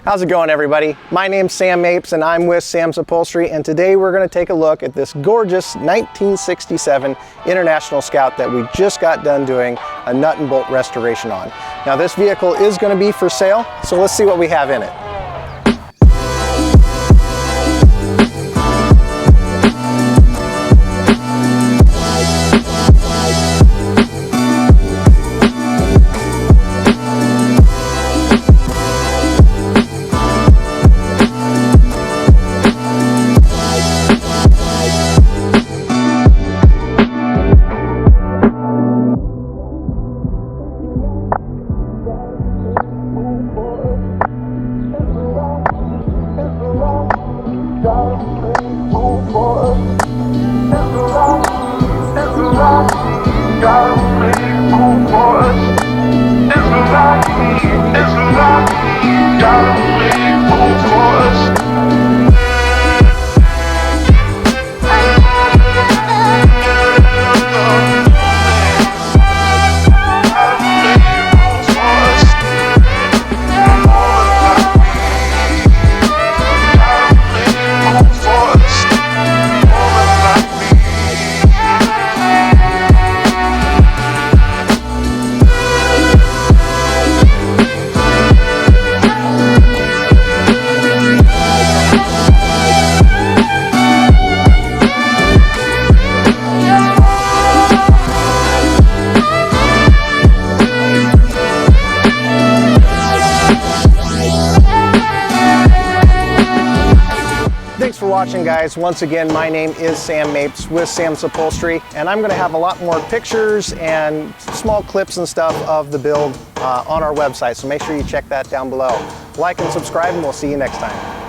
How's it going, everybody? My name's Sam Mapes and I'm with Sam's Upholstery, and today we're going to take a look at this gorgeous 1967 International Scout that we just got done doing a nut and bolt restoration on. Now this vehicle is going to be for sale, so let's see what we have in it. Thanks for watching, guys. Once again, my name is Sam Mapes with Sam's Upholstery, and I'm going to have a lot more pictures and small clips and stuff of the build on our website, so make sure you check that down below. Like and subscribe, and we'll see you next time.